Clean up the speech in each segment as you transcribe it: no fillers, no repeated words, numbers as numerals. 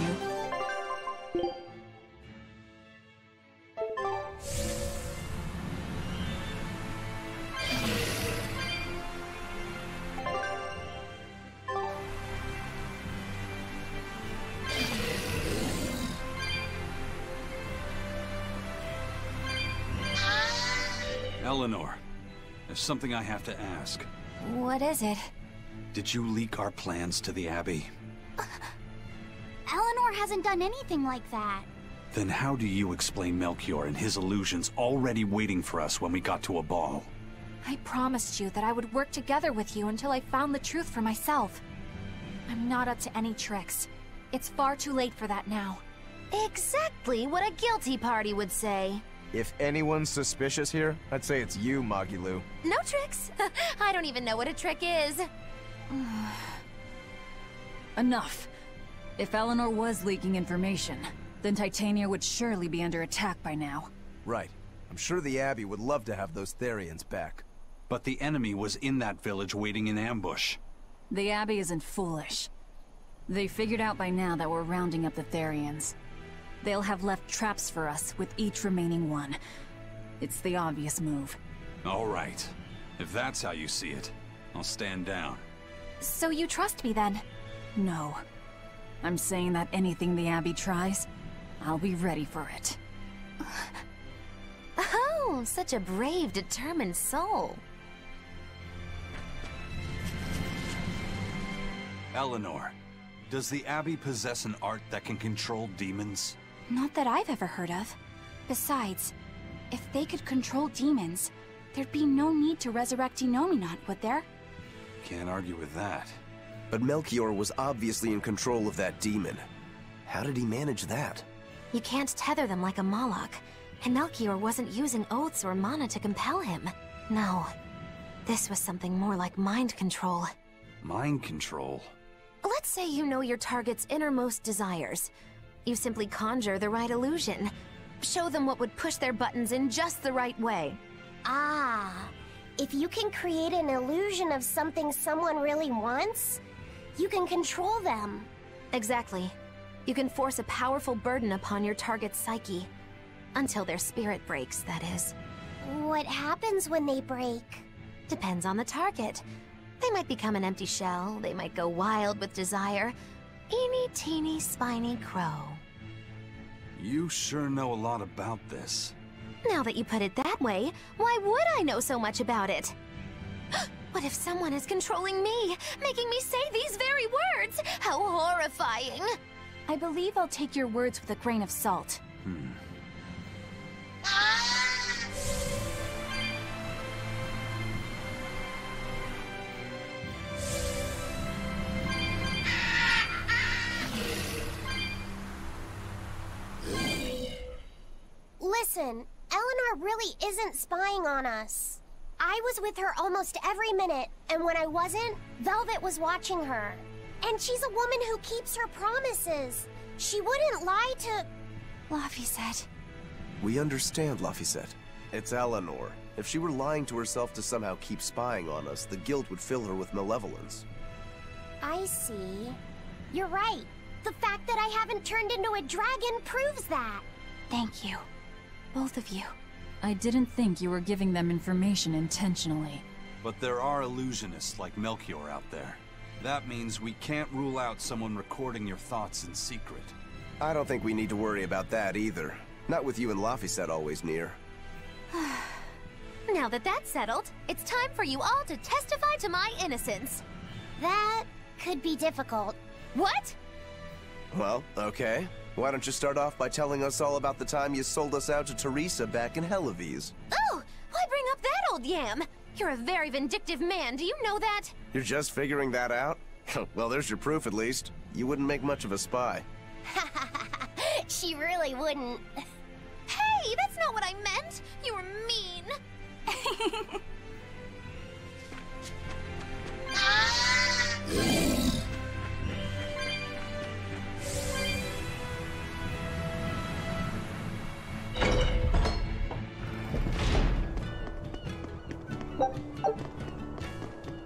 you. Eleanor, there's something I have to ask. What is it? Did you leak our plans to the Abbey? Eleanor hasn't done anything like that. Then how do you explain Melchior and his illusions already waiting for us when we got to a ball? I promised you that I would work together with you until I found the truth for myself. I'm not up to any tricks. It's far too late for that now. Exactly what a guilty party would say. If anyone's suspicious here, I'd say it's you, Magilu. No tricks. I don't even know what a trick is. Enough. If Eleanor was leaking information, then Titania would surely be under attack by now. Right. I'm sure the Abbey would love to have those Therians back. But the enemy was in that village waiting in ambush. The Abbey isn't foolish. They figured out by now that we're rounding up the Therians. They'll have left traps for us with each remaining one. It's the obvious move. All right. If that's how you see it, I'll stand down. So you trust me then? No. I'm saying that anything the Abbey tries, I'll be ready for it. Oh, such a brave, determined soul. Eleanor, does the Abbey possess an art that can control demons? Not that I've ever heard of. Besides, if they could control demons, there'd be no need to resurrect Inominat, would there? Can't argue with that. But Melchior was obviously in control of that demon. How did he manage that? You can't tether them like a Moloch, and Melchior wasn't using oaths or mana to compel him. No, this was something more like mind control. Mind control? Let's say you know your target's innermost desires. You simply conjure the right illusion. Show them what would push their buttons in just the right way. Ah, if you can create an illusion of something someone really wants, you can control them. Exactly. You can force a powerful burden upon your target's psyche. Until their spirit breaks, that is. What happens when they break? Depends on the target. They might become an empty shell, they might go wild with desire. Eeny teeny spiny crow. You sure know a lot about this. Now that you put it that way, why would I know so much about it? What if someone is controlling me, making me say these very words? How horrifying! I believe I'll take your words with a grain of salt. Listen, Eleanor really isn't spying on us. I was with her almost every minute, and when I wasn't, Velvet was watching her. And she's a woman who keeps her promises. She wouldn't lie to... Laphicet. We understand, Laphicet. It's Eleanor. If she were lying to herself to somehow keep spying on us, the guilt would fill her with malevolence. I see. You're right. The fact that I haven't turned into a dragon proves that. Thank you. Both of you. I didn't think you were giving them information intentionally. But there are illusionists like Melchior out there. That means we can't rule out someone recording your thoughts in secret. I don't think we need to worry about that either. Not with you and Laphicet always near. Now that that's settled, it's time for you all to testify to my innocence. That could be difficult. What? Well, okay. Why don't you start off by telling us all about the time you sold us out to Teresa back in Helives? Oh, why bring up that old yam? You're a very vindictive man, do you know that? You're just figuring that out? Well, there's your proof at least. You wouldn't make much of a spy. She really wouldn't. Hey, that's not what I meant! You were mean!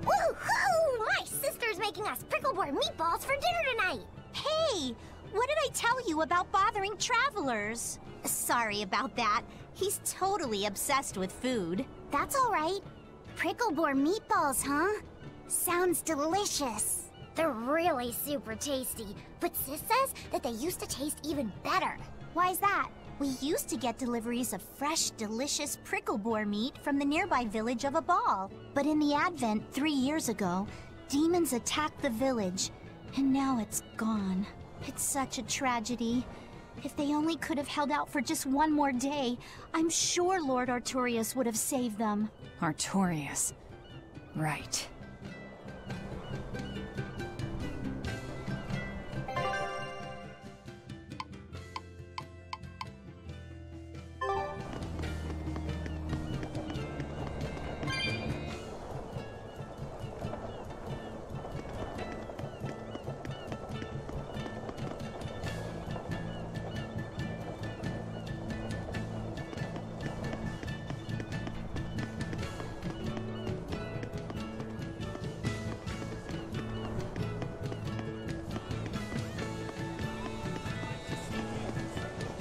Woohoo! My sister's making us prickle boar meatballs for dinner tonight! Hey, what did I tell you about bothering travelers? Sorry about that. He's totally obsessed with food. That's all right. Pricklebore meatballs, huh? Sounds delicious. They're really super tasty, but Sis says that they used to taste even better. Why's that? We used to get deliveries of fresh, delicious pricklebore meat from the nearby village of Abal. But in the Advent 3 years ago, demons attacked the village, and now it's gone. It's such a tragedy. If they only could have held out for just one more day, I'm sure Lord Artorius would have saved them. Artorius. Right.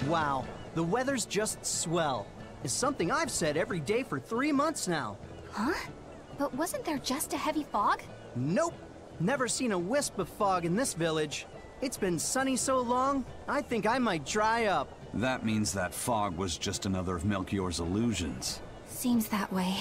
Wow, the weather's just swell. It's something I've said every day for 3 months now. Huh? But wasn't there just a heavy fog? Nope. Never seen a wisp of fog in this village. It's been sunny so long, I think I might dry up. That means that fog was just another of Melchior's illusions. Seems that way.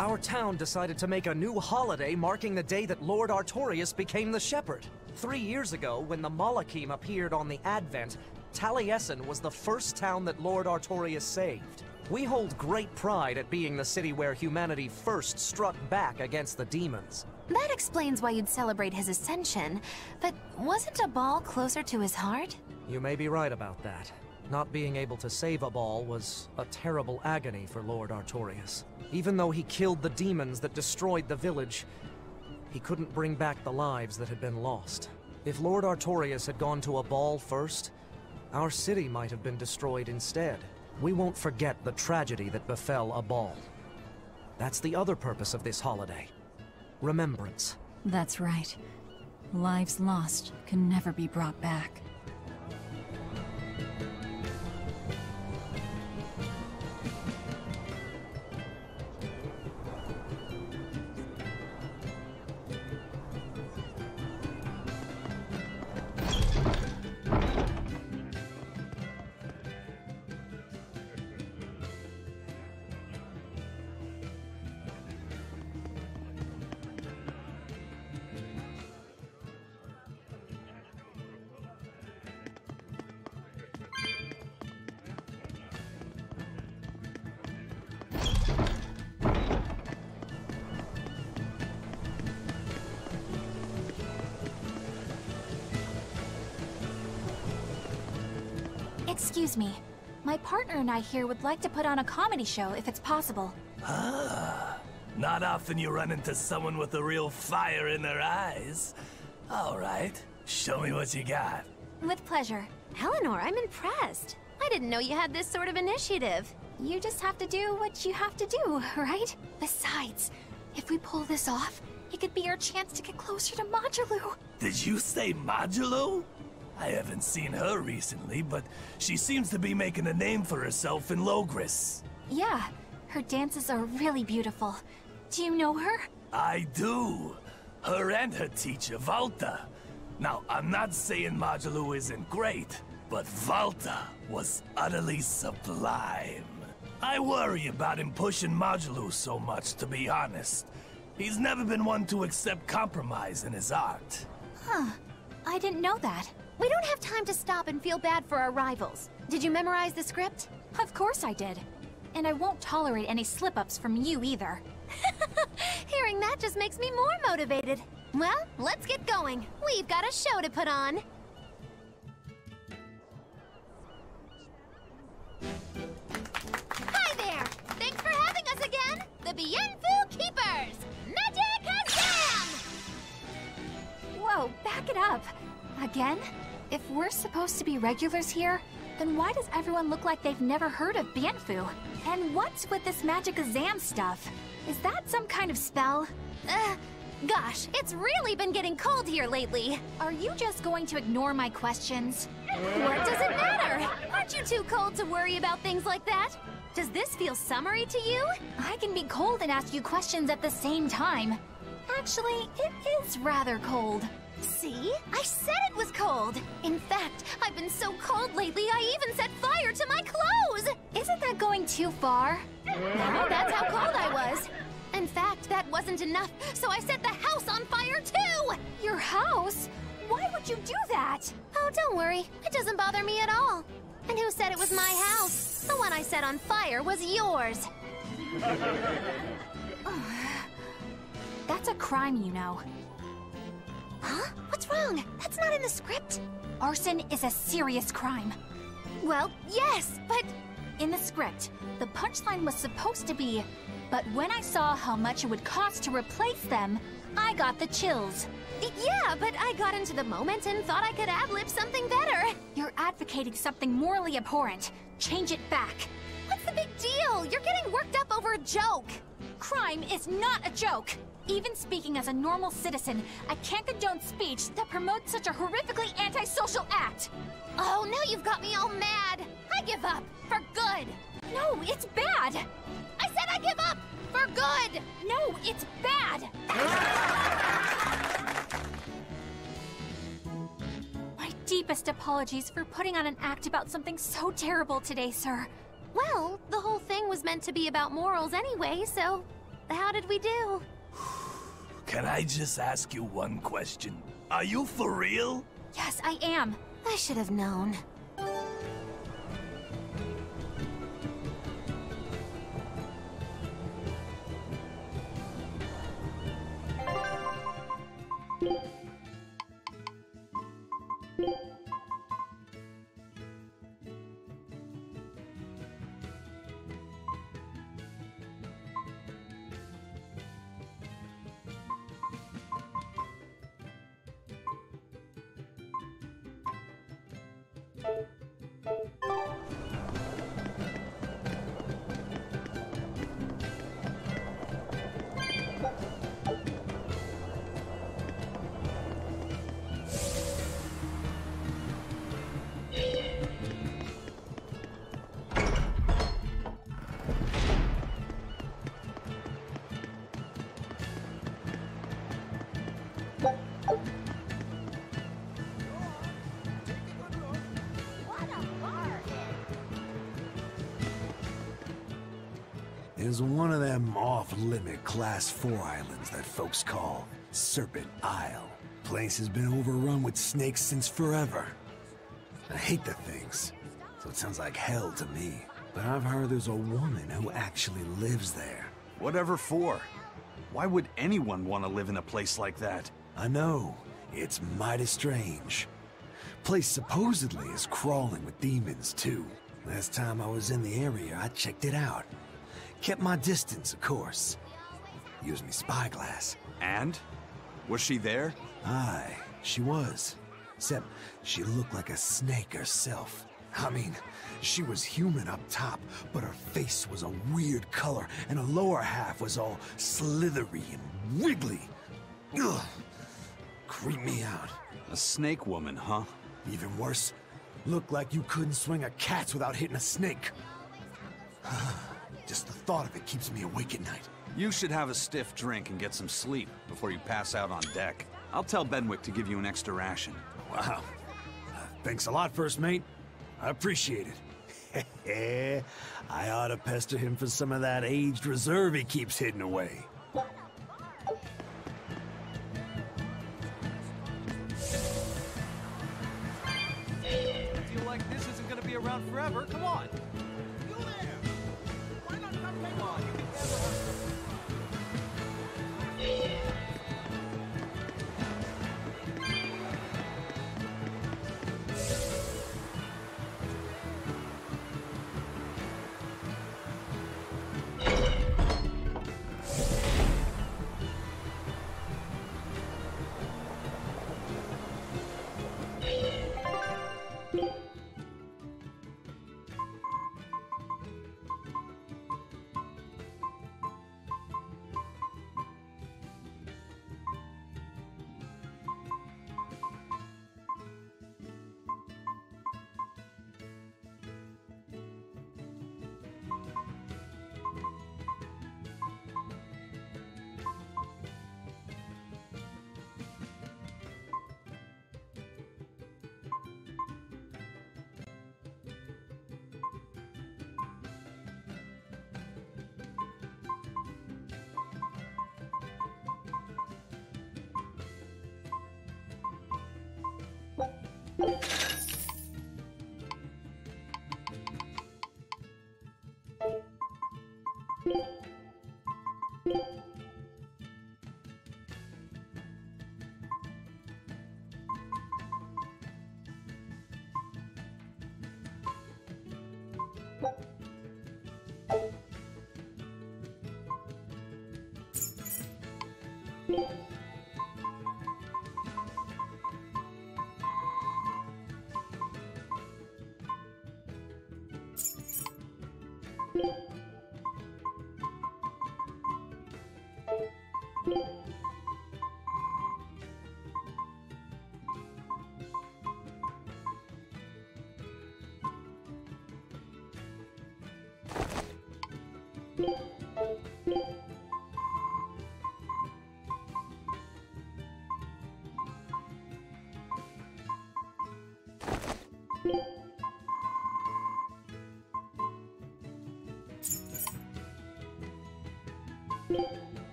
Our town decided to make a new holiday marking the day that Lord Artorius became the Shepherd. 3 years ago, when the Malachim appeared on the Advent, Taliesin was the first town that Lord Artorius saved. We hold great pride at being the city where humanity first struck back against the demons. That explains why you'd celebrate his ascension, but wasn't a ball closer to his heart? You may be right about that. Not being able to save Abal was a terrible agony for Lord Artorius. Even though he killed the demons that destroyed the village, he couldn't bring back the lives that had been lost. If Lord Artorius had gone to Abal first, our city might have been destroyed instead. We won't forget the tragedy that befell Abal. That's the other purpose of this holiday. Remembrance. That's right. Lives lost can never be brought back. Excuse me. My partner and I here would like to put on a comedy show if it's possible. Ah, not often you run into someone with a real fire in their eyes. All right, show me what you got. With pleasure. Eleanor, I'm impressed. I didn't know you had this sort of initiative. You just have to do what you have to do, right? Besides, if we pull this off, it could be our chance to get closer to Modulu. Did you say Modulu? I haven't seen her recently, but she seems to be making a name for herself in Logris. Yeah, her dances are really beautiful. Do you know her? I do. Her and her teacher, Valta. Now, I'm not saying Modulu isn't great, but Valta was utterly sublime. I worry about him pushing Modulus so much, to be honest. He's never been one to accept compromise in his art. Huh. I didn't know that. We don't have time to stop and feel bad for our rivals. Did you memorize the script? Of course I did. And I won't tolerate any slip-ups from you either. Hearing that just makes me more motivated. Well, let's get going. We've got a show to put on. Hi there! Thanks for having us again! The Bienfu Keepers! Magic Azam! Whoa, back it up. Again? If we're supposed to be regulars here, then why does everyone look like they've never heard of Bienfu? And what's with this Magic Azam stuff? Is that some kind of spell? Gosh, it's really been getting cold here lately. Are you just going to ignore my questions? What does it matter? Aren't you too cold to worry about things like that? Does this feel summery to you? I can be cold and ask you questions at the same time. Actually, it is rather cold. See? I said it was cold! In fact, I've been so cold lately I even set fire to my clothes! Isn't that going too far? No, that's how cold I was. In fact, that wasn't enough, so I set the house on fire too! Your house? Why would you do that? Oh, don't worry. It doesn't bother me at all. And who said it was my house? The one I set on fire was yours. That's a crime, you know. Huh? What's wrong? That's not in the script. Arson is a serious crime. Well, yes, but... In the script, the punchline was supposed to be, but when I saw how much it would cost to replace them, I got the chills. Yeah, but I got into the moment and thought I could ad-lib something better. You're advocating something morally abhorrent. Change it back. What's the big deal? You're getting worked up over a joke. Crime is not a joke. Even speaking as a normal citizen, I can't condone speech that promotes such a horrifically antisocial act. Oh, now you've got me all mad. I give up. For good. No, it's bad. I said I give up. For good. No, it's bad. My deepest apologies for putting on an act about something so terrible today, sir. Well, the whole thing was meant to be about morals anyway, so how did we do? Can I just ask you one question? Are you for real? Yes, I am. I should have known. There's one of them off-limit Class 4 islands that folks call Serpent Isle. Place has been overrun with snakes since forever. I hate the things, so it sounds like hell to me. But I've heard there's a woman who actually lives there. Whatever for? Why would anyone want to live in a place like that? I know. It's mighty strange. Place supposedly is crawling with demons, too. Last time I was in the area, I checked it out. Kept my distance, of course. Used me spyglass. And? Was she there? Aye, she was. Except she looked like a snake herself. I mean, she was human up top, but her face was a weird color, and her lower half was all slithery and wiggly. Ugh. Creeped me out. A snake woman, huh? Even worse, looked like you couldn't swing a cat's without hitting a snake. Just the thought of it keeps me awake at night. You should have a stiff drink and get some sleep before you pass out on deck. I'll tell Benwick to give you an extra ration. Wow. Thanks a lot, First Mate. I appreciate it. I ought to pester him for some of that aged reserve he keeps hidden away. I feel like this isn't gonna be around forever. Come on! You there! Why not come take on? You can never have...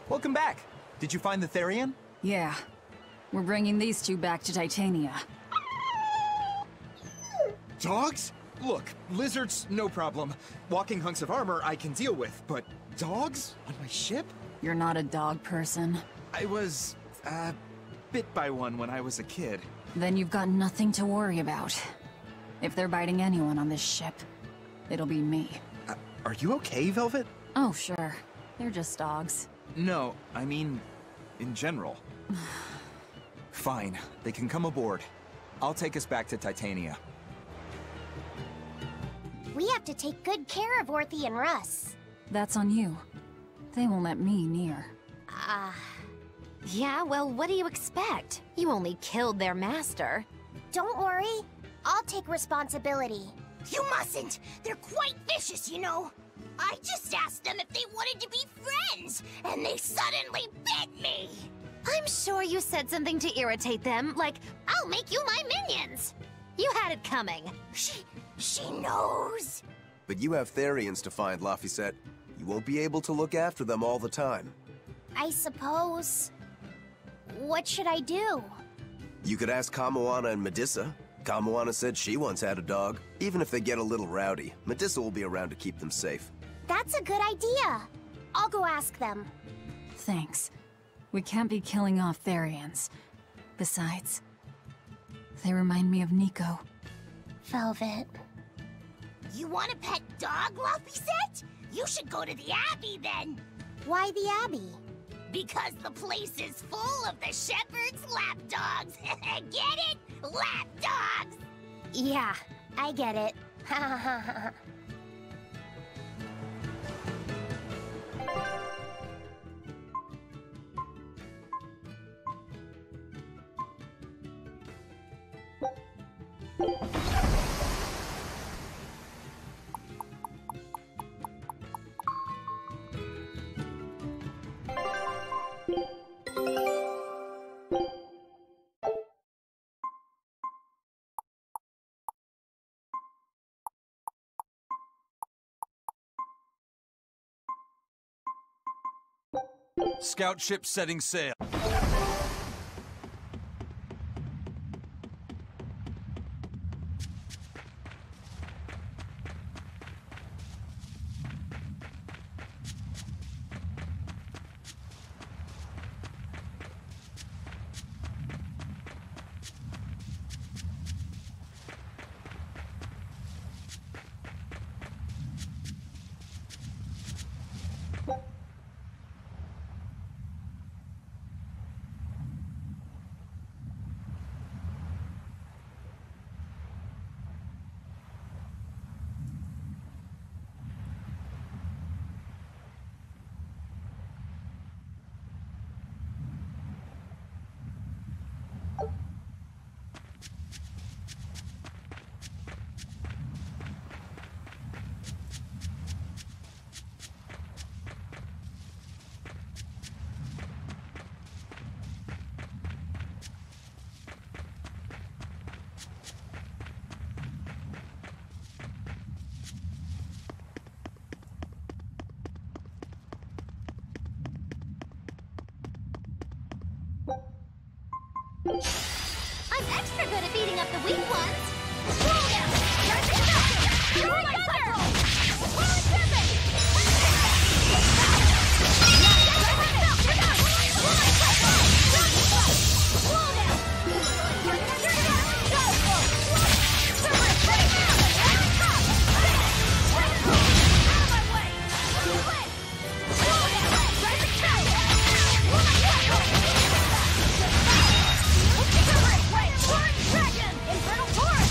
Welcome back. Did you find the Therian? Yeah. We're bringing these two back to Titania. Dogs? Look, lizards, no problem. Walking hunks of armor I can deal with, but dogs? On my ship? You're not a dog person. I was, bit by one when I was a kid. Then you've got nothing to worry about. If they're biting anyone on this ship, it'll be me. Are you okay, Velvet? Oh, sure. They're just dogs. No, I mean, in general. Fine, they can come aboard. I'll take us back to Titania. We have to take good care of Orthy and Russ. That's on you. They won't let me near. Yeah, well, what do you expect? You only killed their master. Don't worry. I'll take responsibility. You mustn't! They're quite vicious, you know! I just asked them if they wanted to be friends, and they suddenly bit me! I'm sure you said something to irritate them, like, I'll make you my minions! You had it coming. She knows! But you have Therians to find, Laphicet. You won't be able to look after them all the time. I suppose... What should I do? You could ask Kamoana and Medissa. Kamoana said she once had a dog. Even if they get a little rowdy, Medissa will be around to keep them safe. That's a good idea. I'll go ask them. Thanks. We can't be killing off Therians. Besides, they remind me of Nico. Velvet. You want a pet dog, Laphicet? You should go to the Abbey, then! Why the Abbey? Because the place is full of the shepherd's lapdogs! Get it? Lapdogs! Yeah, I get it. Scout ship setting sail. I'm extra good at beating up the weak ones! Roll down! Roll my thunder! Roll tempest! Infernal Torrent!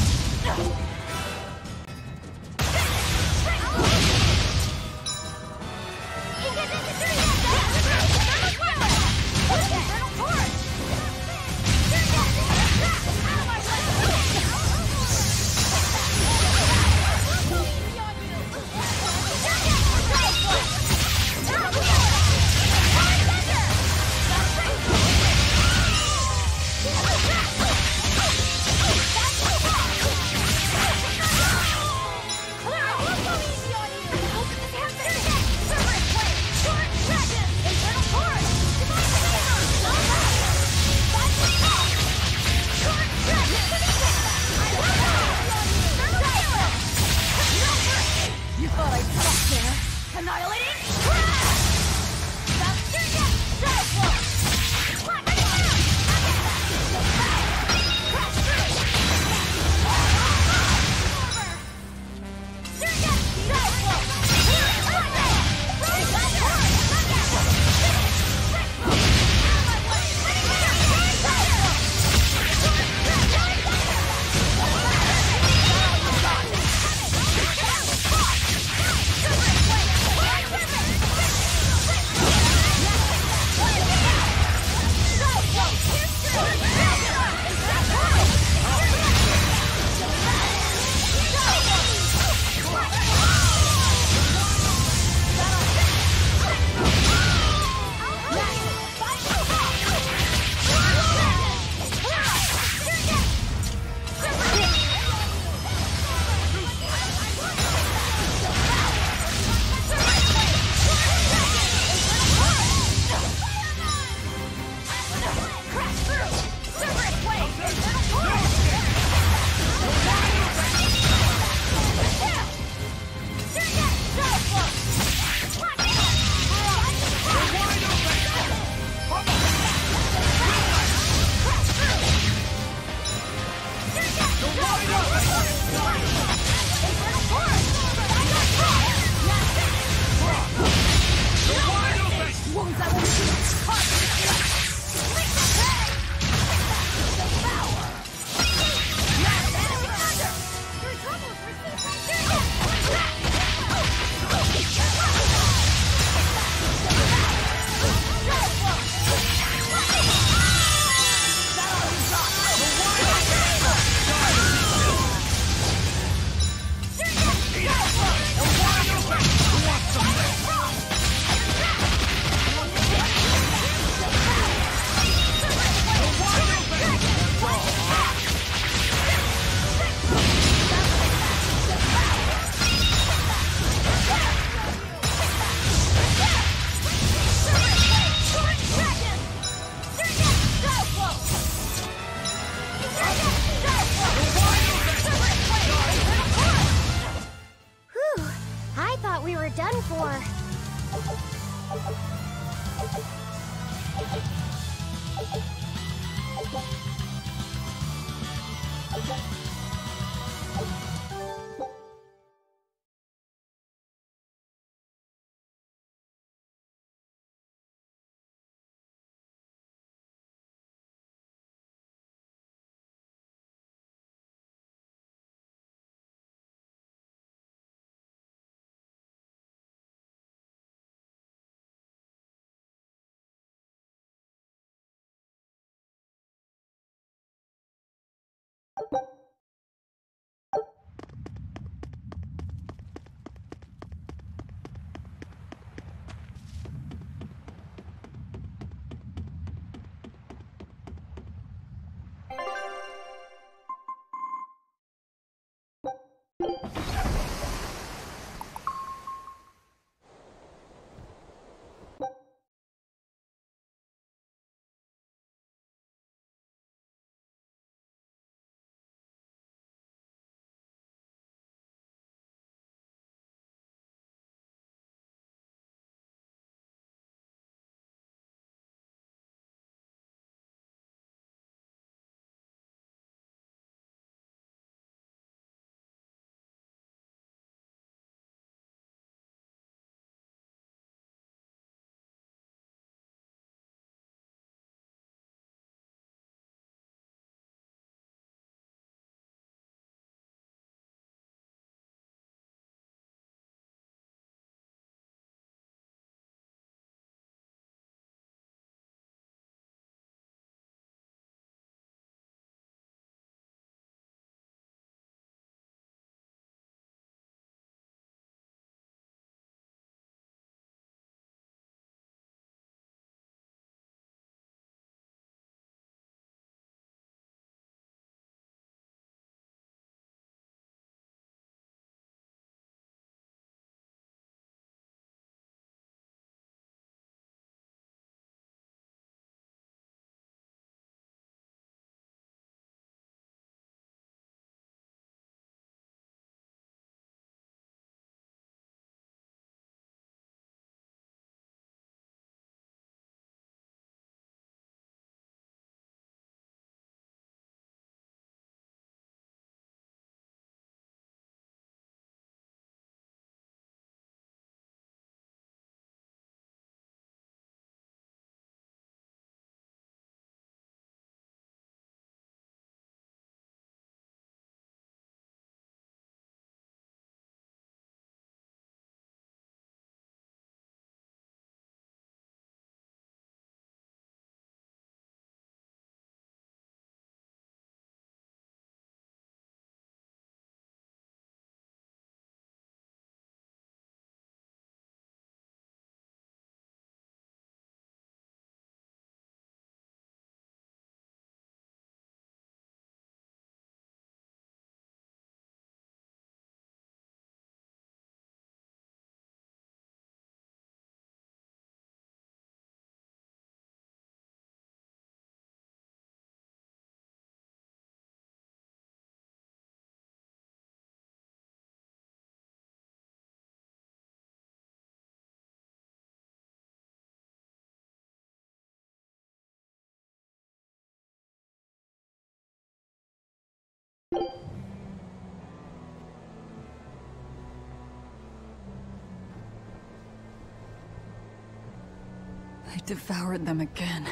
I devoured them again.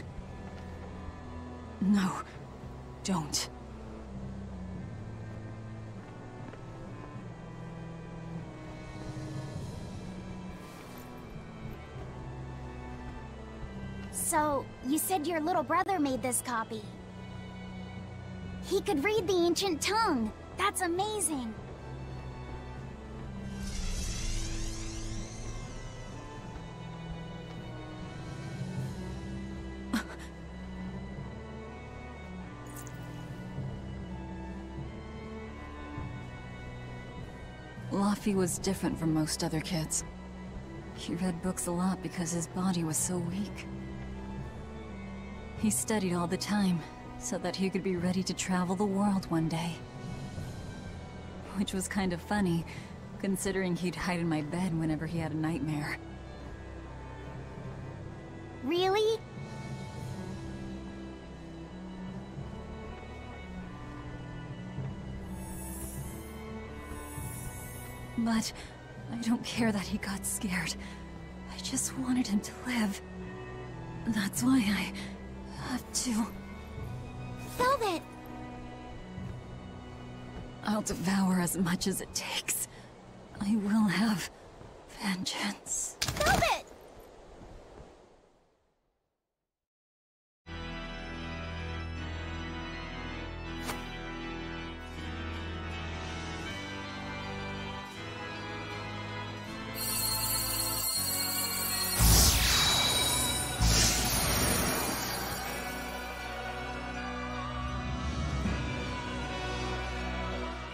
No, don't. So, you said your little brother made this copy. He could read the ancient tongue. That's amazing. Luffy was different from most other kids. He read books a lot because his body was so weak. He studied all the time, so that he could be ready to travel the world one day. Which was kind of funny, considering he'd hide in my bed whenever he had a nightmare. Really? But I don't care that he got scared. I just wanted him to live. That's why I have to. Velvet! I'll devour as much as it takes. I will have vengeance. Velvet!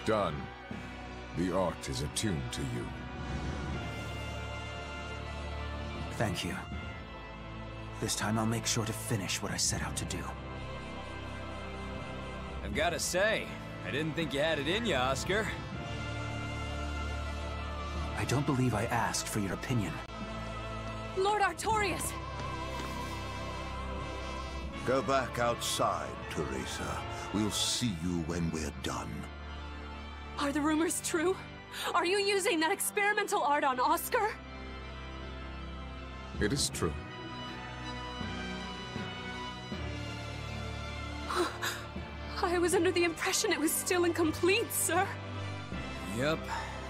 Done. The art is attuned to you. Thank you. This time I'll make sure to finish what I set out to do. I've gotta say, I didn't think you had it in you, Oscar. I don't believe I asked for your opinion. Lord Artorias! Go back outside, Teresa. We'll see you when we're done. Are the rumors true? Are you using that experimental art on Oscar? It is true. I was under the impression it was still incomplete, sir. Yep.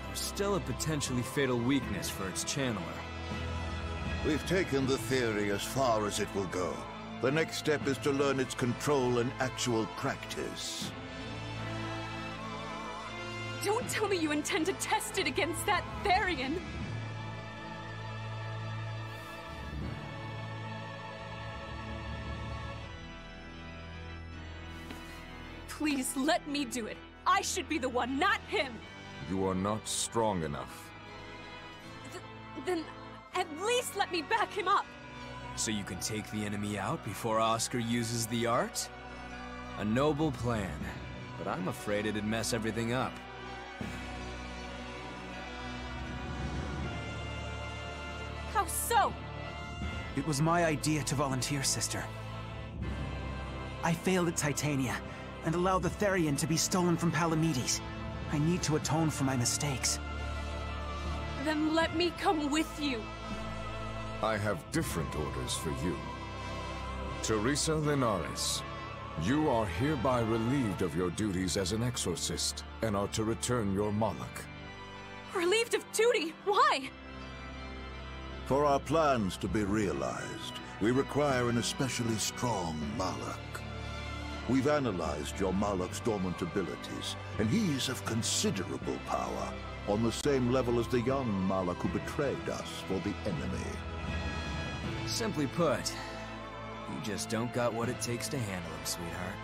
There's still a potentially fatal weakness for its channeler. We've taken the theory as far as it will go. The next step is to learn its control and actual practice. Don't tell me you intend to test it against that Therian! Please, let me do it. I should be the one, not him! You are not strong enough. Then, at least let me back him up! So you can take the enemy out before Oscar uses the art? A noble plan, but I'm afraid it'd mess everything up. How so? It was my idea to volunteer, sister. I failed at Titania, and allowed the Therian to be stolen from Palamedes. I need to atone for my mistakes. Then let me come with you. I have different orders for you. Teresa Linares, you are hereby relieved of your duties as an exorcist, and are to return your Moloch. Relieved of duty? Why? For our plans to be realized, we require an especially strong Moloch. We've analyzed your Moloch's dormant abilities, and he's of considerable power, on the same level as the young Moloch who betrayed us for the enemy. Simply put, you just don't got what it takes to handle him, sweetheart.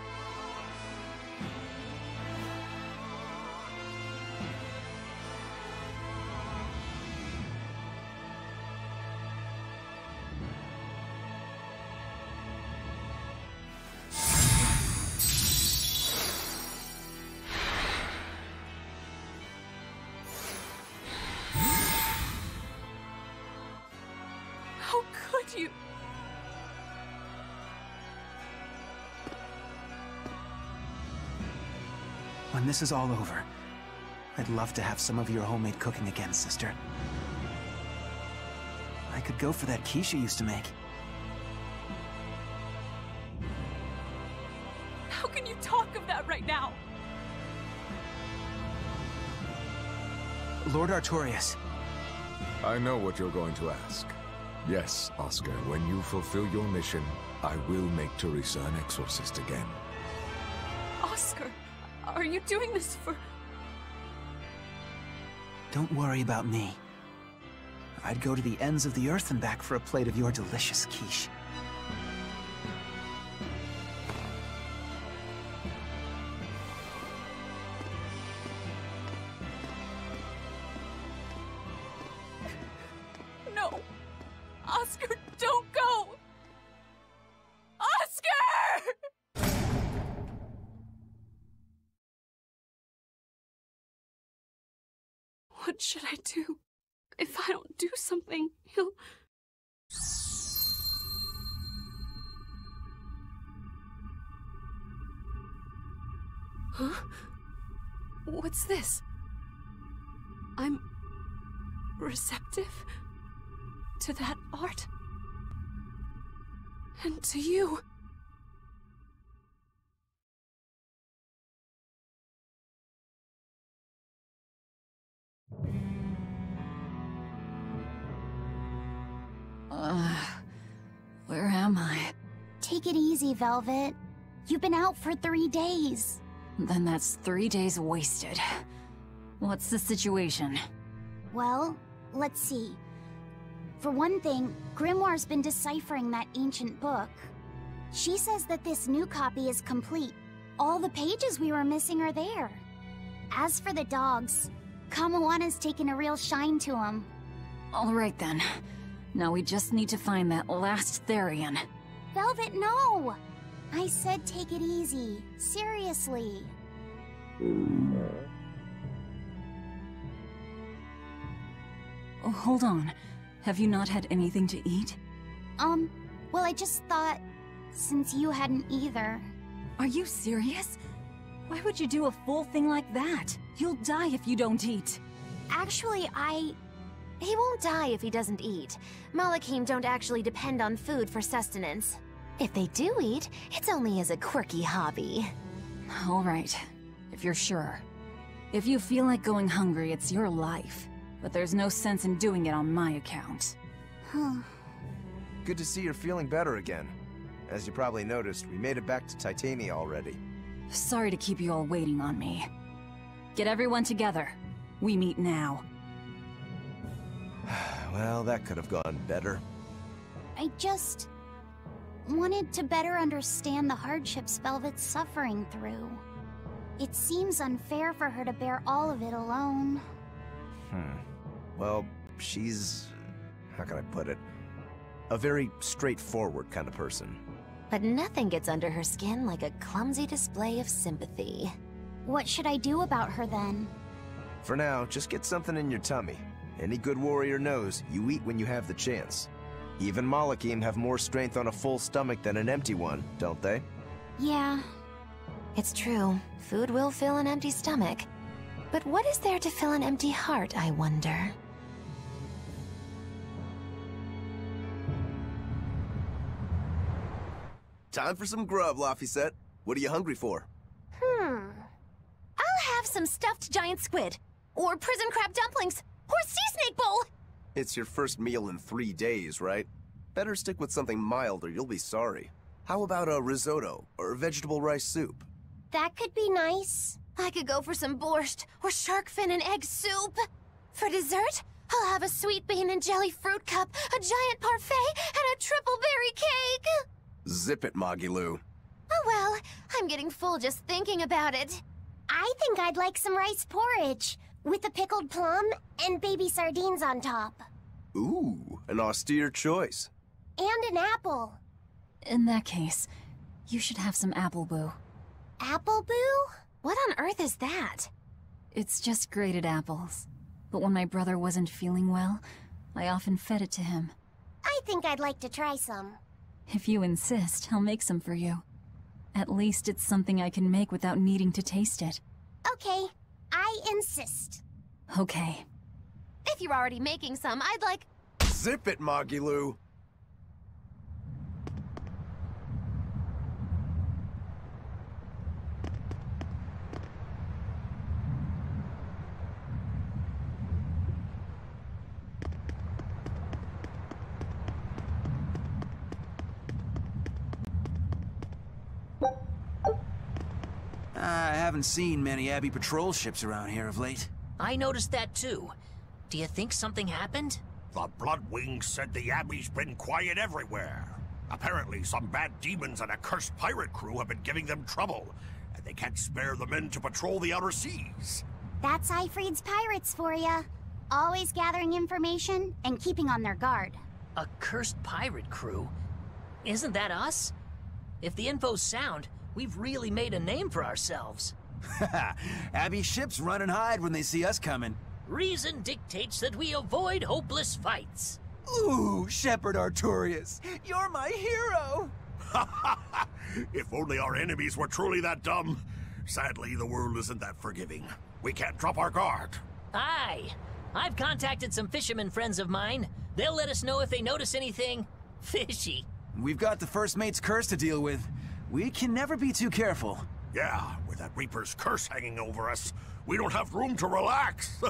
How could you? When this is all over, I'd love to have some of your homemade cooking again, sister. I could go for that quiche you used to make. How can you talk of that right now? Lord Artorias. I know what you're going to ask. Yes, Oscar, when you fulfill your mission, I will make Teresa an exorcist again. Oscar, are you doing this for... Don't worry about me. I'd go to the ends of the earth and back for a plate of your delicious quiche. No! Oscar, don't go! Oscar! What should I do? If I don't do something, he'll... Huh? What's this? I'm receptive to that art. And to you. Where am I? Take it easy, Velvet. You've been out for 3 days. Then that's 3 days wasted. What's the situation? Well, let's see. For one thing, Grimoire's been deciphering that ancient book. She says that this new copy is complete. All the pages we were missing are there. As for the dogs, Kamoana's taken a real shine to them. All right then. Now we just need to find that last Therian. Velvet, no! I said take it easy. Seriously. Oh, hold on. Have you not had anything to eat? Well, I just thought, since you hadn't either. Are you serious? Why would you do a full thing like that? You'll die if you don't eat. Actually, He won't die if he doesn't eat. Malachim don't actually depend on food for sustenance. If they do eat, it's only as a quirky hobby. All right, if you're sure. If you feel like going hungry, it's your life. But there's no sense in doing it on my account. Good to see you're feeling better again. As you probably noticed, we made it back to Titania already. Sorry to keep you all waiting on me. Get everyone together. We meet now. Well, that could have gone better. I just wanted to better understand the hardships Velvet's suffering through. It seems unfair for her to bear all of it alone. Well, she's... how can I put it? A very straightforward kind of person. But nothing gets under her skin like a clumsy display of sympathy. What should I do about her then? For now, just get something in your tummy. Any good warrior knows you eat when you have the chance. Even Malachim have more strength on a full stomach than an empty one, don't they? Yeah. It's true. Food will fill an empty stomach. But what is there to fill an empty heart, I wonder? Time for some grub, Laphicet. What are you hungry for? I'll have some stuffed giant squid. Or prison crab dumplings. Or sea snake bowl! It's your first meal in 3 days, right? Better stick with something mild or you'll be sorry. How about a risotto or vegetable rice soup? That could be nice. I could go for some borscht or shark fin and egg soup. For dessert, I'll have a sweet bean and jelly fruit cup, a giant parfait, and a triple berry cake! Zip it, Magilou. Oh well, I'm getting full just thinking about it. I think I'd like some rice porridge, with a pickled plum and baby sardines on top. Ooh, an austere choice. And an apple. In that case, you should have some apple boo. Apple boo? What on earth is that? It's just grated apples. But when my brother wasn't feeling well, I often fed it to him. I think I'd like to try some. If you insist, I'll make some for you. At least it's something I can make without needing to taste it. Okay, I insist. Okay. If you're already making some, I'd like... Zip it, Magilou! I haven't seen many Abbey patrol ships around here of late. I noticed that too. Do you think something happened? The Bloodwings said the Abbey's been quiet everywhere. Apparently, some bad demons and a cursed pirate crew have been giving them trouble, and they can't spare the men to patrol the outer seas. That's Aifread's pirates for ya. Always gathering information and keeping on their guard. A cursed pirate crew? Isn't that us? If the info's sound, we've really made a name for ourselves. Abbey ships run and hide when they see us coming. Reason dictates that we avoid hopeless fights. Ooh, Shepherd Artorias, you're my hero! If only our enemies were truly that dumb. Sadly, the world isn't that forgiving. We can't drop our guard. Aye. I've contacted some fishermen friends of mine. They'll let us know if they notice anything fishy. We've got the First Mate's curse to deal with. We can never be too careful. Yeah, with that Reaper's curse hanging over us, we don't have room to relax.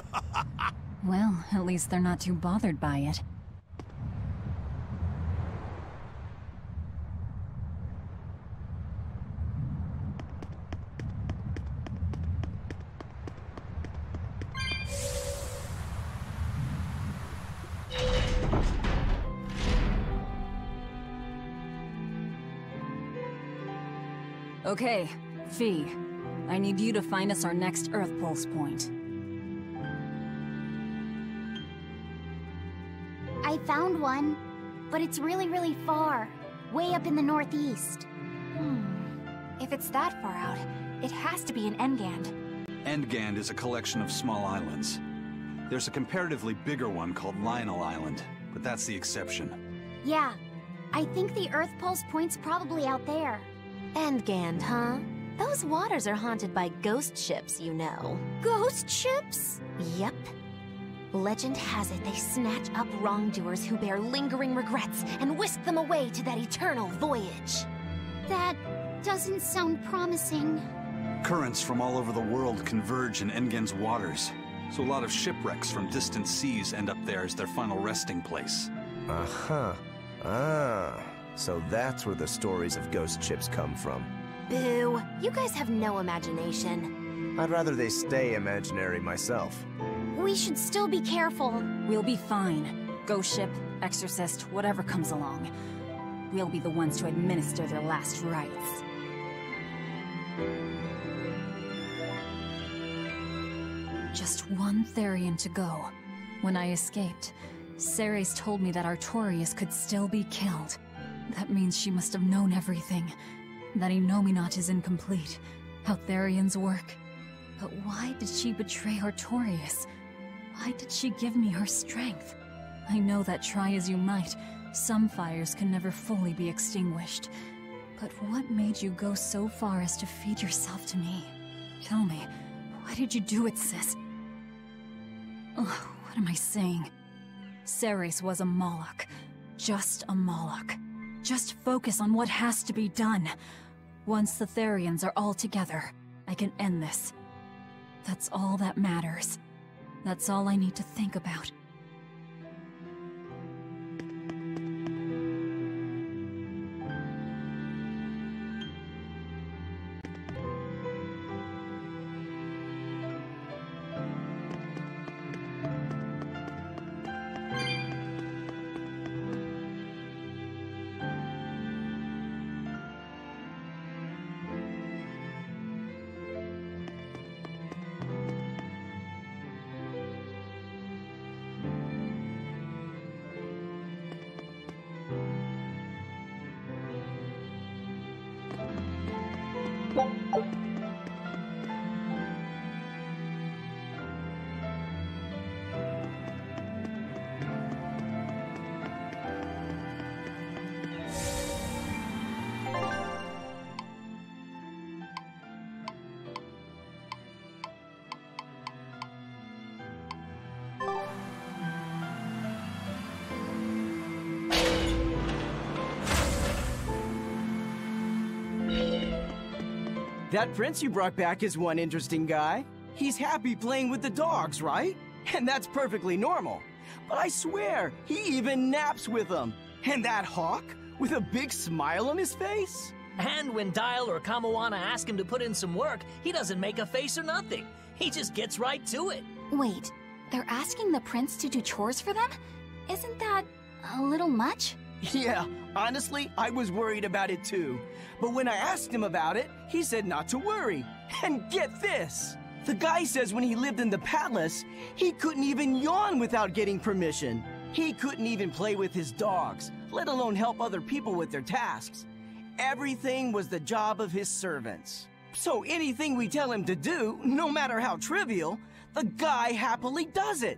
Well, at least they're not too bothered by it. Okay, Fee. I need you to find us our next Earth Pulse point. I found one, but it's really, really far. Way up in the northeast. If it's that far out, it has to be in Engand. Endgand is a collection of small islands. There's a comparatively bigger one called Lionel Island, but that's the exception. Yeah, I think the Earth Pulse point's probably out there. Endgand, huh? Those waters are haunted by ghost ships, you know. Ghost ships? Yep. Legend has it they snatch up wrongdoers who bear lingering regrets and whisk them away to that eternal voyage. That doesn't sound promising. Currents from all over the world converge in Engand's waters, so a lot of shipwrecks from distant seas end up there as their final resting place. Uh-huh. Ah, so that's where the stories of ghost ships come from. Boo, you guys have no imagination. I'd rather they stay imaginary myself. We should still be careful. We'll be fine. Ghost ship, exorcist, whatever comes along. We'll be the ones to administer their last rites. Just one Therian to go. When I escaped, Ceres told me that Artorias could still be killed. That means she must have known everything. That Innominat is incomplete. How Therians work. But why did she betray Artorias? Why did she give me her strength? I know that try as you might, some fires can never fully be extinguished. But what made you go so far as to feed yourself to me? Tell me, why did you do it, sis? Ugh, what am I saying? Ceres was a Moloch. Just a Moloch. Just focus on what has to be done. Once the Therians are all together, I can end this. That's all that matters. That's all I need to think about. That prince you brought back is one interesting guy. He's happy playing with the dogs, right? And that's perfectly normal. But I swear, he even naps with them. And that hawk, with a big smile on his face? And when Dial or Kamawana ask him to put in some work, he doesn't make a face or nothing. He just gets right to it. Wait, they're asking the prince to do chores for them? Isn't that a little much? Yeah, honestly, I was worried about it too. But when I asked him about it, he said not to worry. And get this! The guy says when he lived in the palace, he couldn't even yawn without getting permission. He couldn't even play with his dogs, let alone help other people with their tasks. Everything was the job of his servants. So anything we tell him to do, no matter how trivial, the guy happily does it.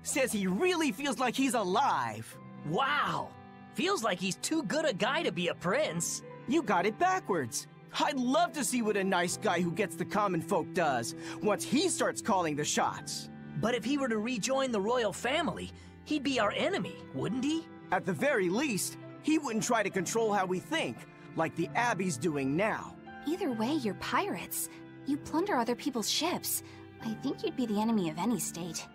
Says he really feels like he's alive. Wow! Feels like he's too good a guy to be a prince. You got it backwards. I'd love to see what a nice guy who gets the common folk does, once he starts calling the shots. But if he were to rejoin the royal family, he'd be our enemy, wouldn't he? At the very least, he wouldn't try to control how we think, like the Abbey's doing now. Either way, you're pirates. You plunder other people's ships. I think you'd be the enemy of any state.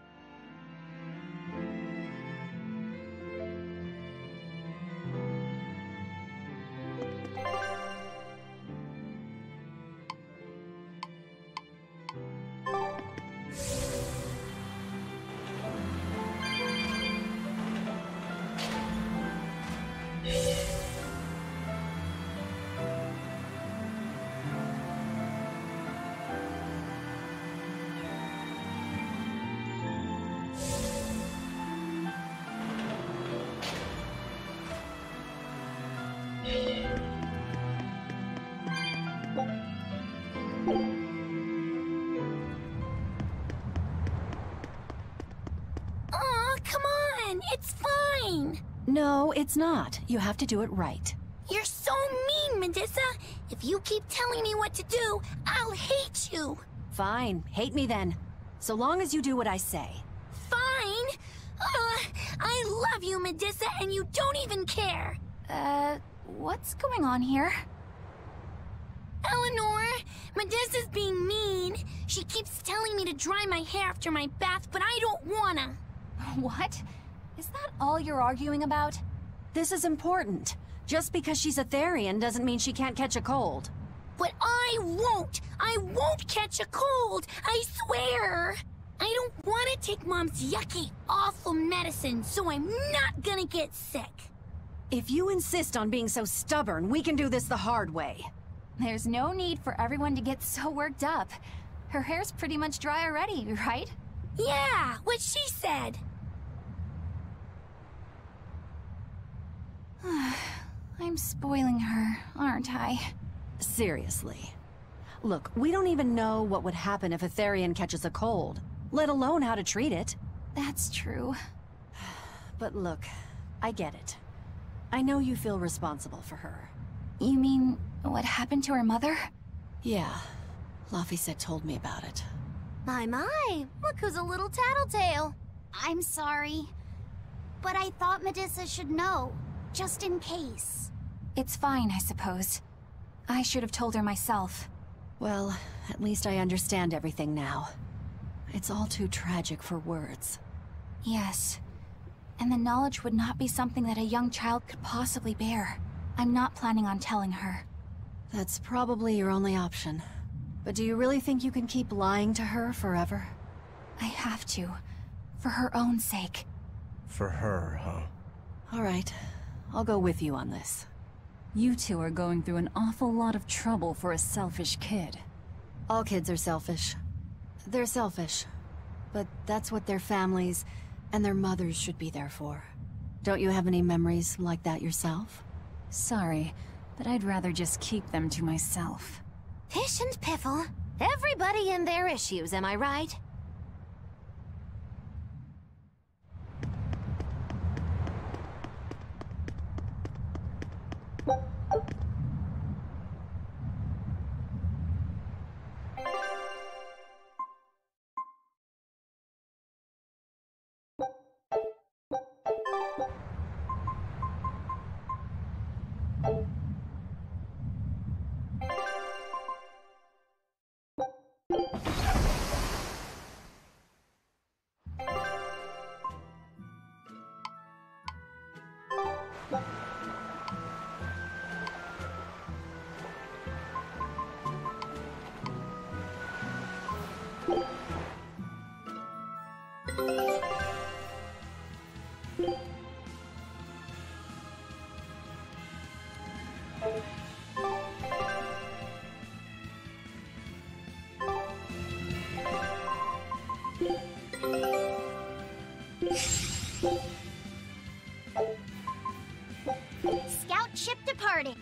Aw, come on! It's fine! No, it's not. You have to do it right. You're so mean, Medissa! If you keep telling me what to do, I'll hate you! Fine, hate me then. So long as you do what I say. Fine! I love you, Medissa, and you don't even care! What's going on here? Eleanor, Medissa's being mean. She keeps telling me to dry my hair after my bath, but I don't wanna. What? Is that all you're arguing about? This is important. Just because she's a Therian doesn't mean she can't catch a cold. But I won't! I won't catch a cold! I swear! I don't want to take Mom's yucky, awful medicine, so I'm not gonna get sick. If you insist on being so stubborn, we can do this the hard way. There's no need for everyone to get so worked up. Her hair's pretty much dry already, right? Yeah, what she said. I'm spoiling her, aren't I? Seriously. Look, we don't even know what would happen if a Therian catches a cold, let alone how to treat it. That's true. But look, I get it. I know you feel responsible for her. You mean what happened to her mother? Yeah. Laphicet told me about it. My, look who's a little tattletale. I'm sorry, but I thought Medissa should know, just in case. It's fine, I suppose. I should have told her myself. Well, at least I understand everything now. It's all too tragic for words. Yes. And the knowledge would not be something that a young child could possibly bear. I'm not planning on telling her. That's probably your only option. But do you really think you can keep lying to her forever? I have to. For her own sake. For her, huh? All right. I'll go with you on this. You two are going through an awful lot of trouble for a selfish kid. All kids are selfish. They're selfish. But that's what their families and their mothers should be there for. Don't you have any memories like that yourself? Sorry, but I'd rather just keep them to myself. Pish and Piffle. Everybody and their issues, am I right? Scout ship departing.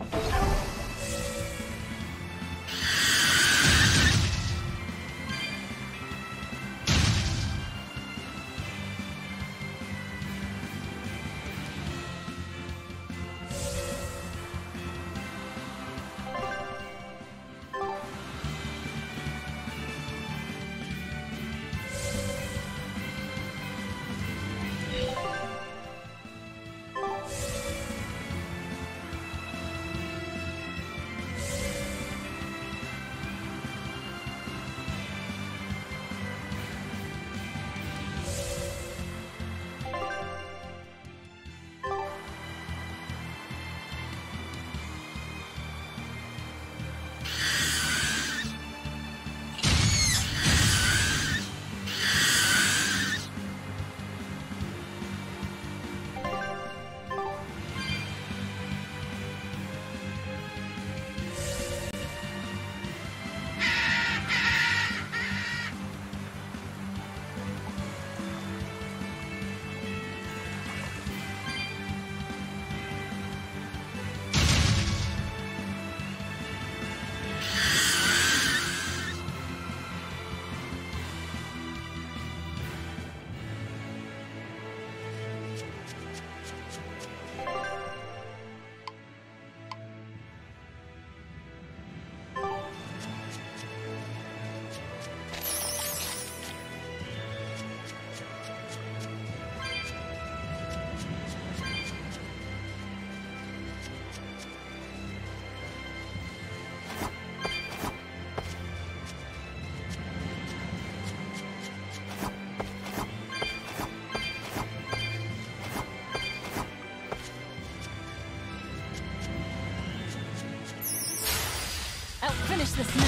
finish this now.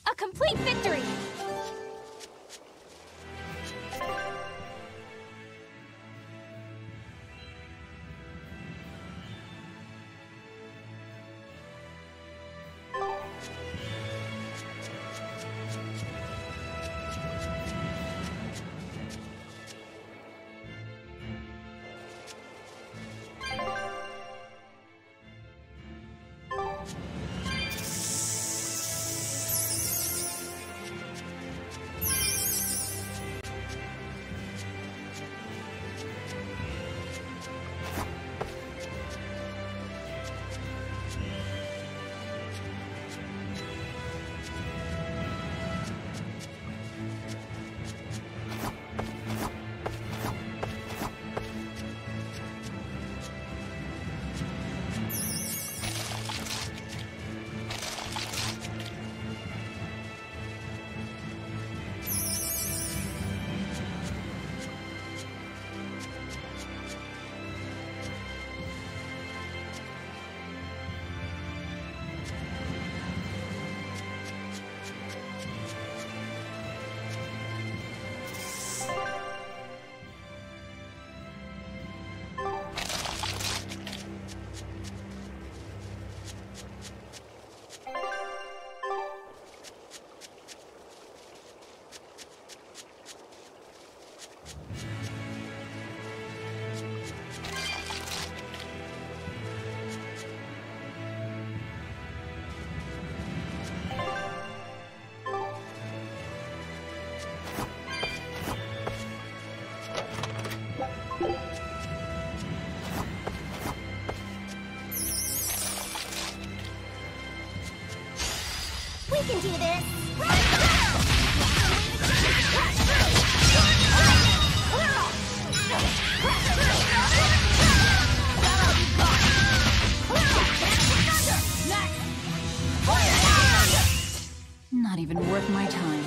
A complete victory! We can do this! Not even worth my time.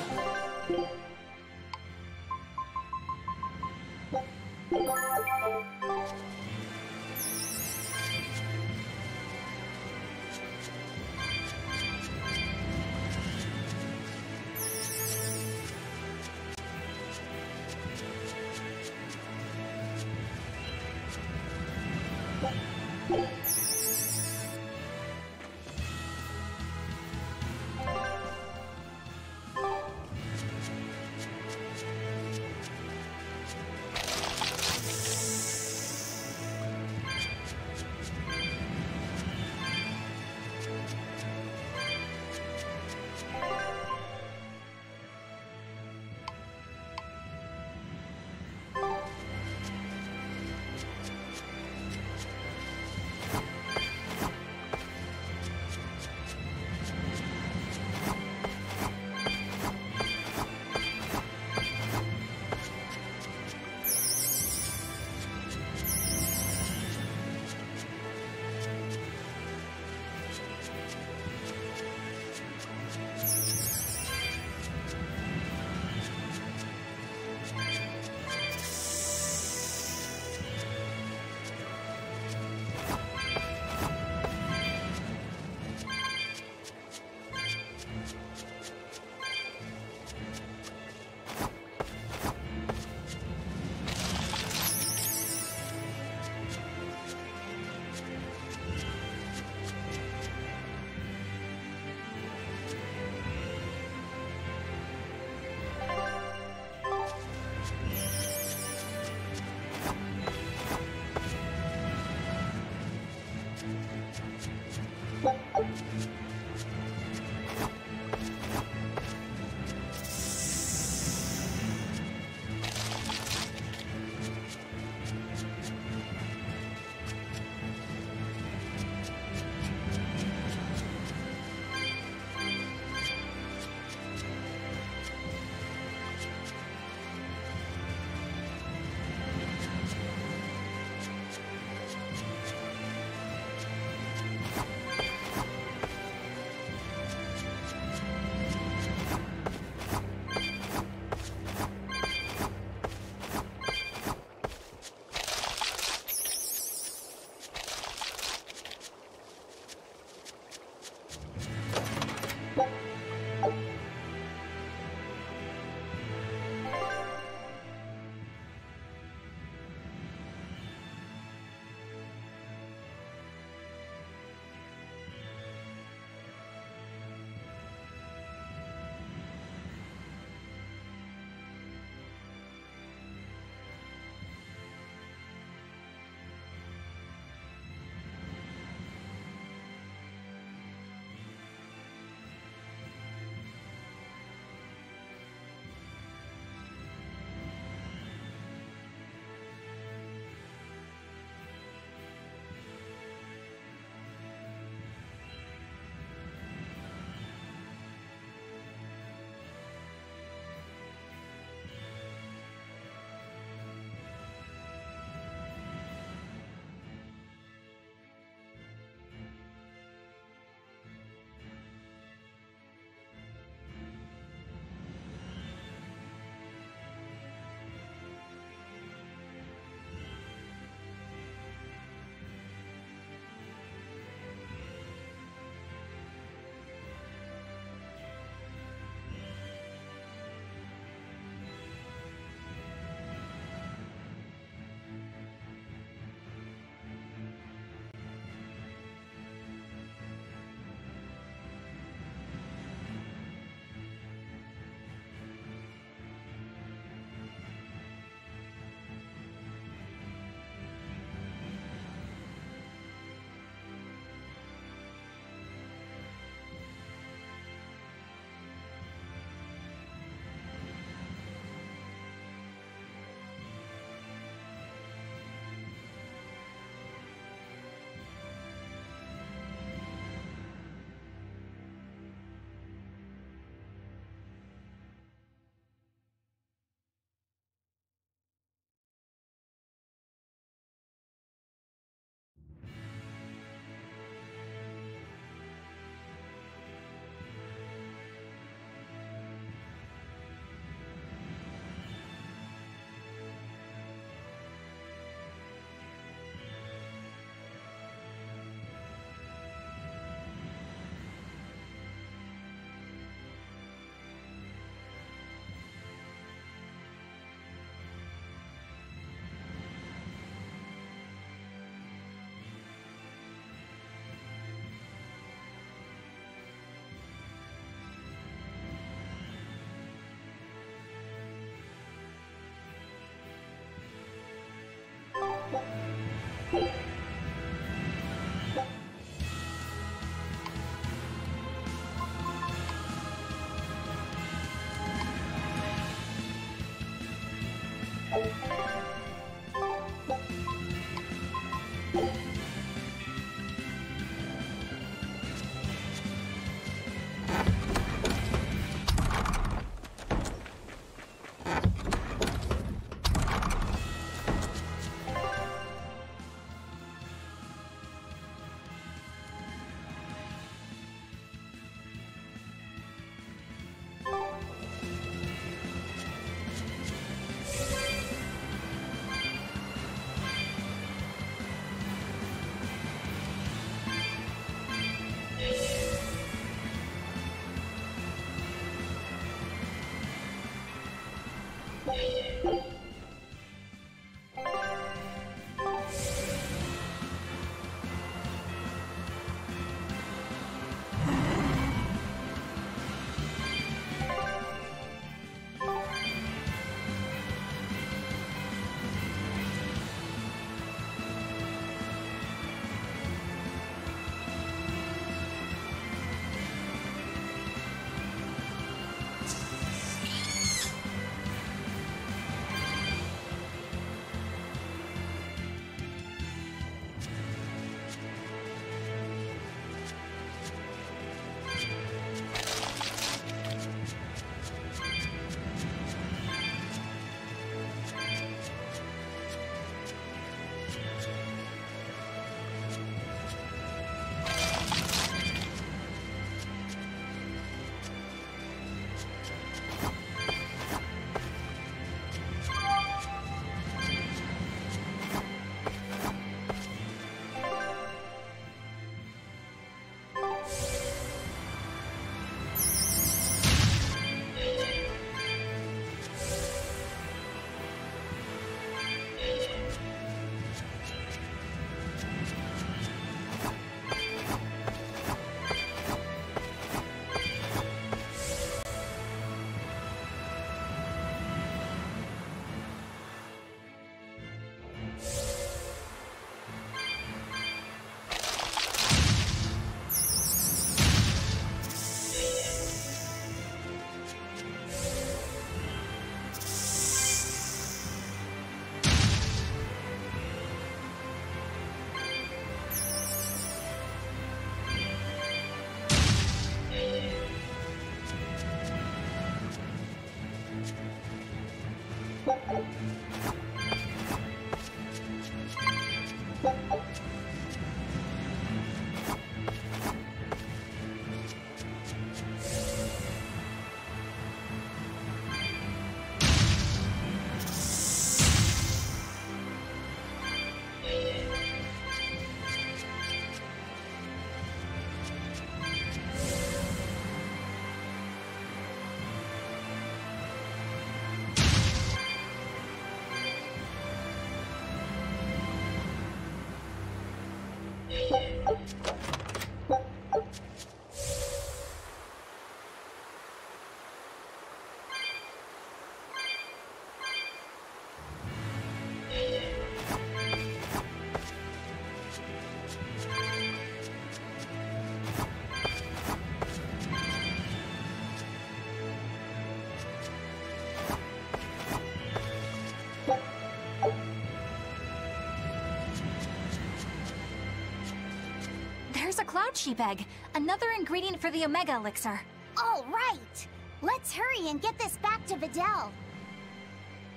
There's a cloud sheep egg, another ingredient for the Omega Elixir. All right! Let's hurry and get this back to Videl.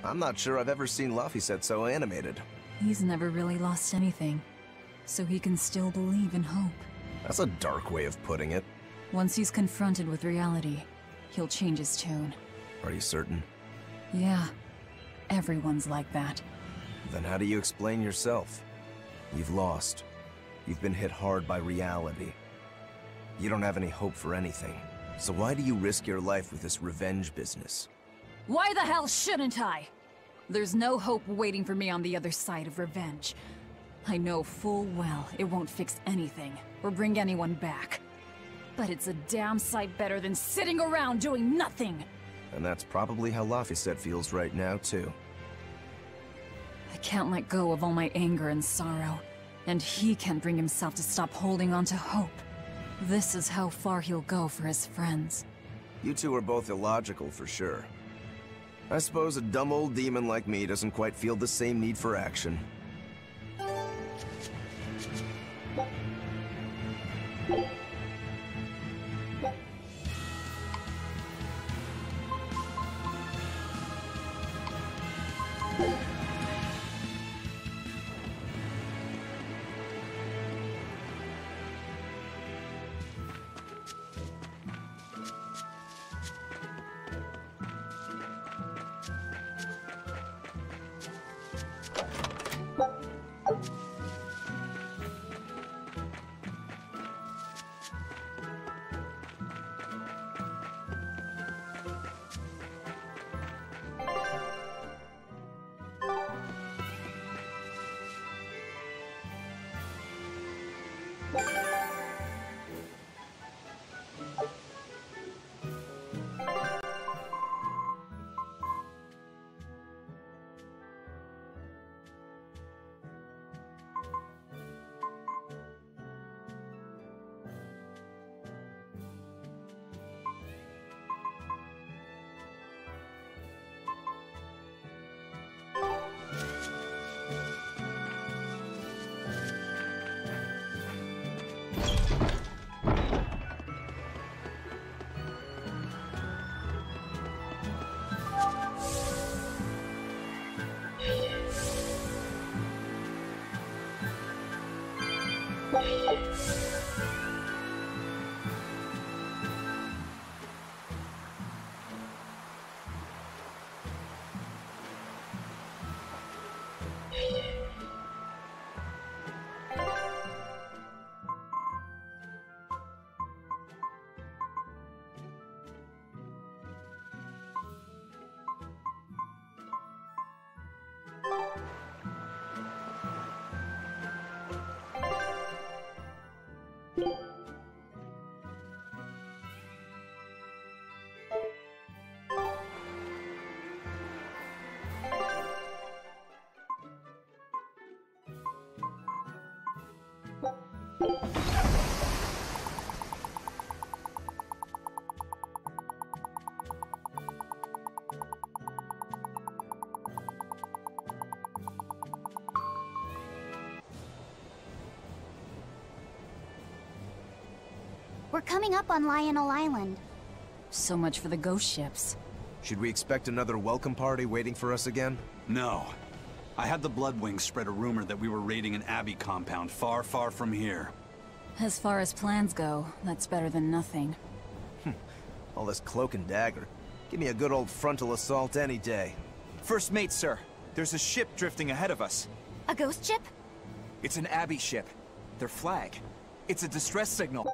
I'm not sure I've ever seen Laphicet so animated. He's never really lost anything, so he can still believe in hope. That's a dark way of putting it. Once he's confronted with reality, he'll change his tune. Are you certain? Yeah, everyone's like that. Then how do you explain yourself? You've lost. You've been hit hard by reality. You don't have any hope for anything. So why do you risk your life with this revenge business? Why the hell shouldn't I? There's no hope waiting for me on the other side of revenge. I know full well it won't fix anything, or bring anyone back. But it's a damn sight better than sitting around doing nothing! And that's probably how Laphicet feels right now, too. I can't let go of all my anger and sorrow, and he can't bring himself to stop holding on to hope. This is how far he'll go for his friends. You two are both illogical for sure. I suppose a dumb old demon like me doesn't quite feel the same need for action. We're coming up on Lionel Island. So much for the ghost ships. Should we expect another welcome party waiting for us again? No. I had the Bloodwings spread a rumor that we were raiding an Abbey compound far, far from here. As far as plans go, that's better than nothing. All this cloak and dagger. Give me a good old frontal assault any day. First mate, sir. There's a ship drifting ahead of us. A ghost ship? It's an Abbey ship. Their flag. It's a distress signal.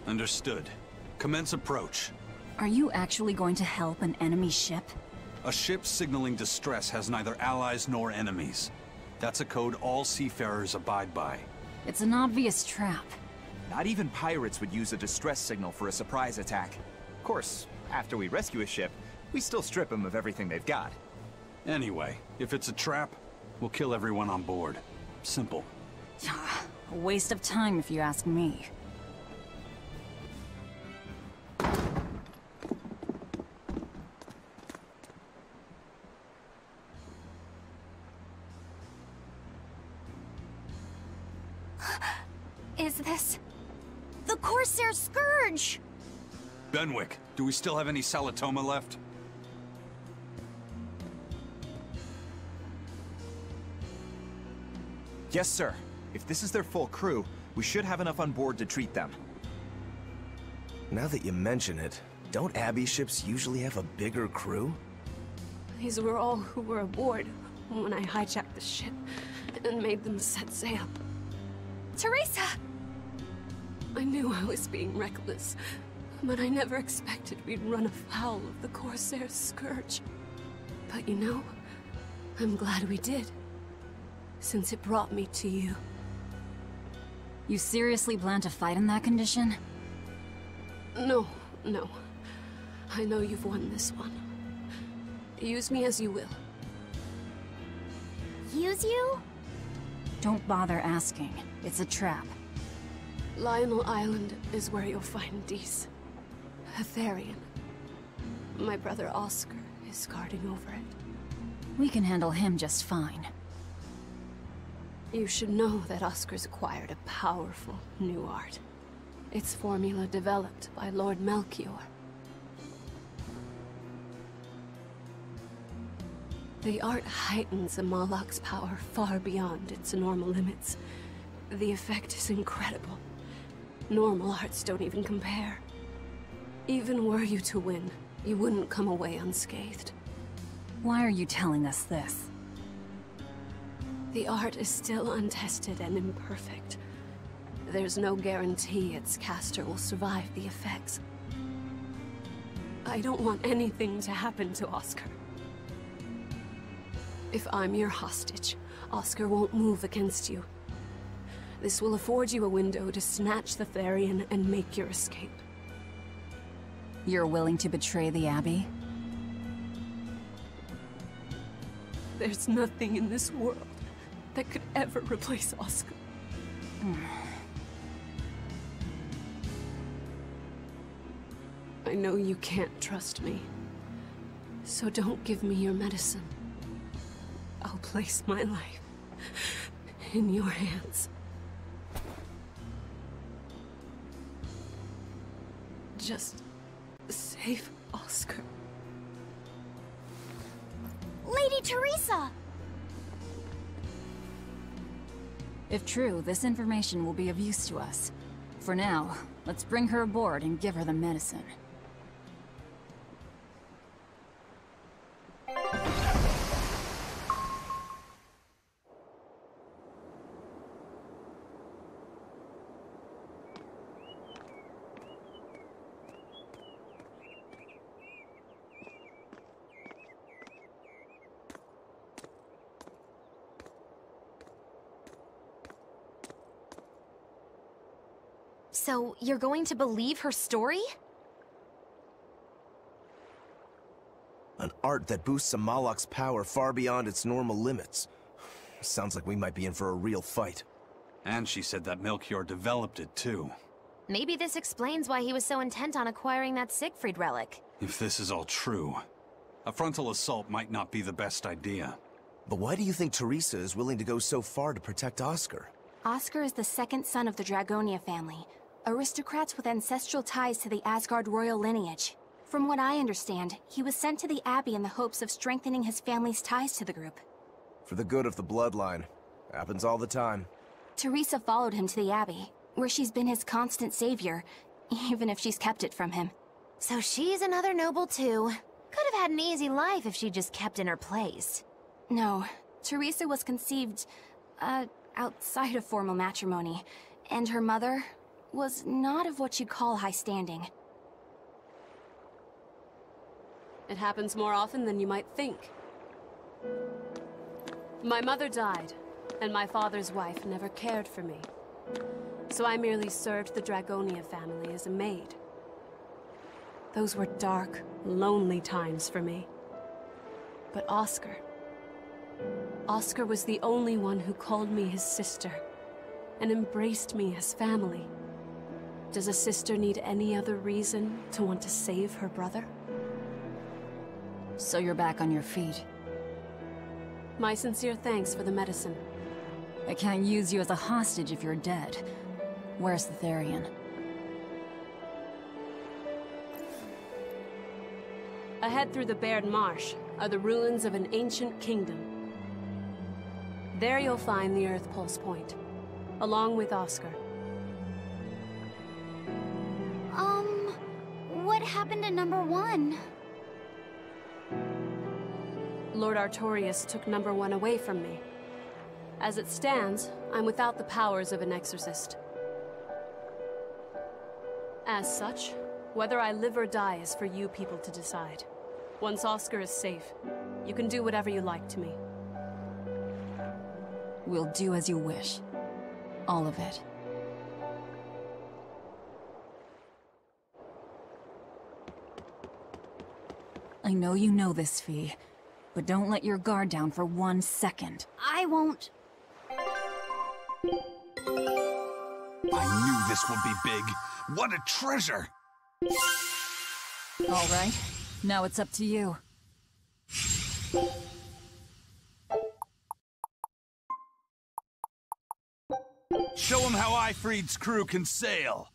Understood. Commence approach. Are you actually going to help an enemy ship? A ship signaling distress has neither allies nor enemies. That's a code all seafarers abide by. It's an obvious trap. Not even pirates would use a distress signal for a surprise attack. Of course, after we rescue a ship, we still strip them of everything they've got. Anyway, if it's a trap, we'll kill everyone on board. Simple. A waste of time if you ask me. Is this... the Corsair Scourge? Benwick, do we still have any Salatoma left? Yes, sir. If this is their full crew, we should have enough on board to treat them. Now that you mention it, don't Abbey ships usually have a bigger crew? These were all who were aboard when I hijacked the ship and made them set sail. Teresa! I knew I was being reckless, but I never expected we'd run afoul of the Corsair Scourge. But you know, I'm glad we did, since it brought me to you. You seriously plan to fight in that condition? No. I know you've won this one. Use me as you will. Use you? Don't bother asking. It's a trap. Lionel Island is where you'll find Dees. A Therian. My brother Oscar is guarding over it. We can handle him just fine. You should know that Oscar's acquired a powerful new art. Its formula developed by Lord Melchior. The art heightens a Moloch's power far beyond its normal limits. The effect is incredible. Normal arts don't even compare. Even were you to win, you wouldn't come away unscathed. Why are you telling us this? The art is still untested and imperfect. There's no guarantee its caster will survive the effects. I don't want anything to happen to Oscar. If I'm your hostage, Oscar won't move against you. This will afford you a window to snatch the Therian and make your escape. You're willing to betray the Abbey? There's nothing in this world that could ever replace Oscar. I know you can't trust me, so don't give me your medicine. I'll place my life in your hands. Just save Oscar. Lady Teresa! If true, this information will be of use to us. For now, let's bring her aboard and give her the medicine. So, you're going to believe her story? An art that boosts a Moloch's power far beyond its normal limits. Sounds like we might be in for a real fight. And she said that Melchior developed it, too. Maybe this explains why he was so intent on acquiring that Siegfried relic. If this is all true, a frontal assault might not be the best idea. But why do you think Teresa is willing to go so far to protect Oscar? Oscar is the second son of the Dragonia family, aristocrats with ancestral ties to the Asgard royal lineage. From what I understand, he was sent to the Abbey in the hopes of strengthening his family's ties to the group. For the good of the bloodline. Happens all the time. Teresa followed him to the Abbey, where she's been his constant savior, even if she's kept it from him. So she's another noble too. Could have had an easy life if she just kept in her place. No, Teresa was conceived, outside of formal matrimony, and her mother, was not of what you'd call high standing. It happens more often than you might think. My mother died, and my father's wife never cared for me. So I merely served the Dragonia family as a maid. Those were dark, lonely times for me. But Oscar was the only one who called me his sister, and embraced me as family. Does a sister need any other reason to want to save her brother? So you're back on your feet. My sincere thanks for the medicine. I can't use you as a hostage if you're dead. Where's the Therian? Ahead through the Baird Marsh are the ruins of an ancient kingdom. There you'll find the Earth Pulse Point, along with Oscar. What happened to number 1? Lord Artorius took number 1 away from me. As it stands, I'm without the powers of an exorcist. As such, whether I live or die is for you people to decide. Once Oscar is safe, you can do whatever you like to me. We'll do as you wish. All of it. I know you know this, Fee, but don't let your guard down for 1 second. I won't. I knew this would be big. What a treasure! All right, now it's up to you. Show him how Ifrid's crew can sail!